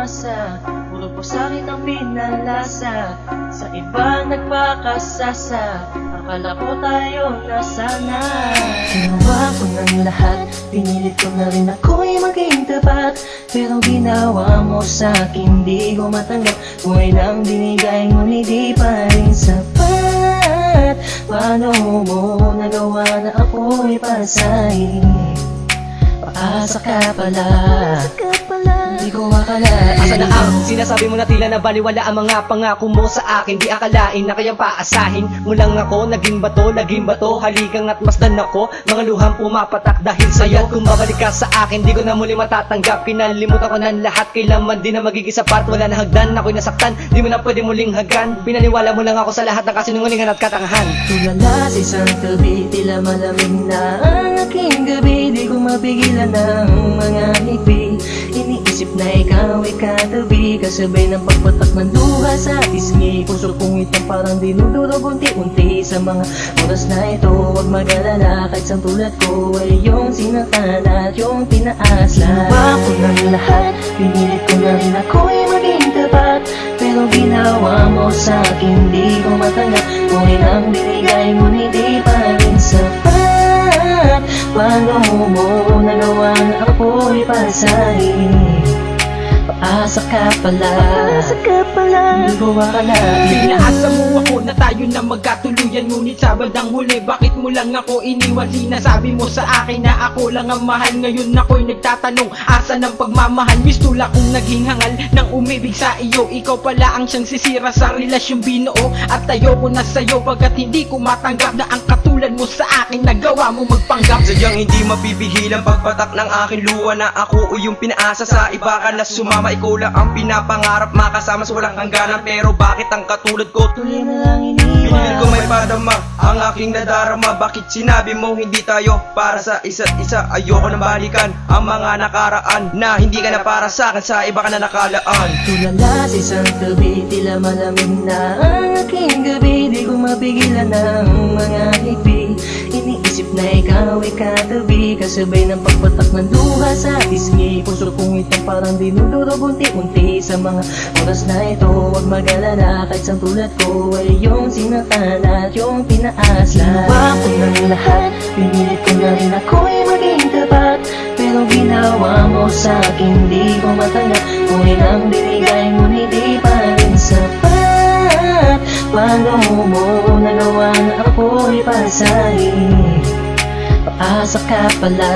umasa, puro po sakit ang pinalasa, sa iba nagpakasasa, akala ko tayo nasana. Ginawa ko ng lahat, pinilit ko na rin ako'y maging tapat, pero ginawa mo sa'kin di ko matanggap. Buhay nang binigay ngunit di pa rin sapat. Paano mo nagawa na ako'y pasahin? Paasa ka pala, di ko akalain. Asa na ang sinasabi mo na tila na baliwala ang mga pangako mo sa akin? Di akalain na kayang paasahin mo lang ako. Naging bato, haligang at masdan ako. Mga luhang pumapatak dahil sa'yo. Kung babalik ka sa akin, di ko na muli matatanggap. Pinalimutan ko ng lahat, kailanman di na magiging sapat. Wala na hagdan, ako'y nasaktan, di mo na pwede muling hagan. Pinaniwala mo lang ako sa lahat ng kasinungalingan at katangahan. Tulala sa isang tabi, tila malamig na ang aking gabi. Di ko mapigilan ng mga ngiti, iniisip na ikaw ay katabi, kasabay ng pagpatak ng luha sa pisngi. Puso kong itong parang dinudurog unti-unti sa mga oras na ito. Huwag mag-alala, kahit sa tulad ko ay yung sinaktan at yung tinaas. Ginawa ko ng lahat, pinilit ko na rin ako'y maging tapat, pero ginawa mo sa'kin di ko matanggap. Buhay nang binigay ngunit di pa rin sapat. Paano mo nagawa na ako'y pasahin? Paasa ka pala, di ko akalain. Pinaasa mo ako na tayo na magkatuluyan, ngunit sa bandang huli bakit mo lang ako iniwan? Sinasabi mo sa akin na ako lang ang mahal. Ngayon ako'y nagtatanong, asa ng pagmamahal? Mistula kong naging hangal nang umibig sa iyo. Ikaw pala ang siyang sisira sa relasyong binuo, at ayoko na sa'yo pagkat hindi ko matanggap na ang katulad mo sa akin nagawa mo magpanggap. Sadyang hindi mapipigil ang pagpatak ng aking luha na ako o yung pinaasa sa iba ka na sumama. Ikaw lang ang pinapangarap, makasama sa walang hangganan. Pero bakit ang katulad ko Tuloy na lang iniwan. pinilit ko may padama ang aking nadarama? Bakit sinabi mo hindi tayo para sa isa't isa? Ayoko na balikan ang mga nakaraan na hindi ka na para sa akin, sa iba ka na nakalaan. Tulala sa isang tabi, tila malamig na ang aking gabi. Di ko mapigilan ng mga ngiti, iniisip na ikaw ay katabi, kasabay ng pagpatak ng luha sa pisngi. Puso kong itong parang dinudurog unti-unti sa mga oras na ito. Huwag mag-alala, kahit sa tulad ko ay yung sinaktan at yung tinaas. Ginawa ko ng lahat, pinilit ko na rin ako'y maging tapat, pero ginawa mo sa'kin di ko matanggap. Buhay nang binigay ngunit di pa rin sapat. Paano mo nagawa na ako'y pasahin? Paasa ka pala,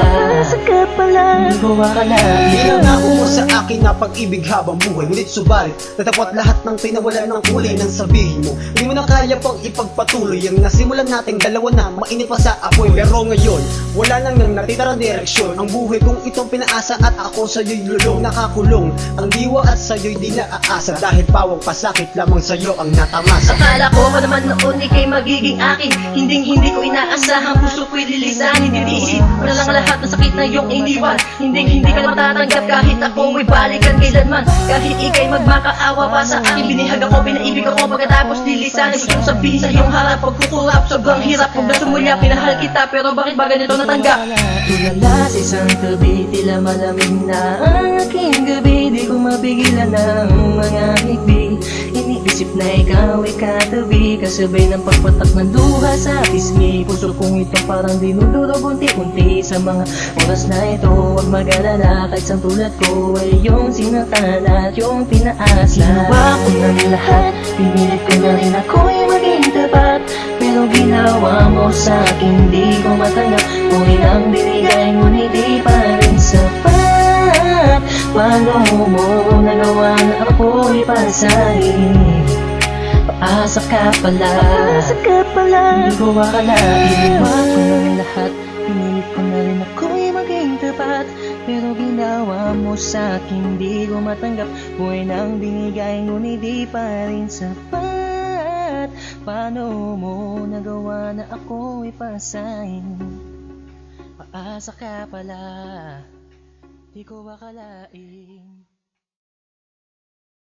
di ko akalain. Pinangako mo sa akin na pag-ibig habang buhay, ngunit subalit natapot lahat ng tinawalan ng kulay ng sabihin mo. Hindi mo na kaya pang ipagpatuloy ang nasimulan nating dalawa na mainit pa sa apoy. Pero ngayon, wala nang natitirang direksyon. Ang buhay kong itong pinaasa at ako sa'yo'y lulong. Nakakulong ang diwa at sa'yo'y di naaasa, dahil pawang pasakit lamang sa'yo ang natamasa. Akala ko pa naman noon ika'y magiging akin, hindi ko inaasahan, puso ko'y lilisanin. Diniisip ko na lang lahat ng sakit na iyong iniwan. Hindi ka na matatanggap kahit ako may balikan kailanman. Kahit ika'y magmakaawa pa sa akin, binihag ako, pinaibig ako, pagkatapos lilisanin. Gusto kong sabihin sa iyong harap, pagkukurap, sobrang hirap. Huwag na sumulya, pinahal kita, pero bakit ba ganito natanggap? Tulala sa isang tabi, tila malamig na ang aking gabi. Di ko mapigilan ng mga ngiti, iniisip na ikaw ay katabi, kasabay ng pagpatak ng luha sa pisngi. Puso kong itong parang dinudurog unti-unti sa mga oras na ito. Huwag mag-alala, kahit sa tulad ko ay yung sinaktan at yung tinaas. Ginawa ko ng lahat, pinilit ko na rin ako'y maging tapat, pero ginawa mo sa'kin di ko matanggap. Buhay nang binigay ngunit di pa rin sapat. Paano mo nagawa na ako'y pasahin? Paasa ka pala, di ko akalain. Ginawa ko ng lahat, pinilit ko na rin ako'y maging tapat, pero ginawa mo sa'kin di ko matanggap. Buhay nang binigay ngunit di pa rin sapat. Paano mo nagawa na ako'y pasahin? Paasa ka pala, di ko akalain.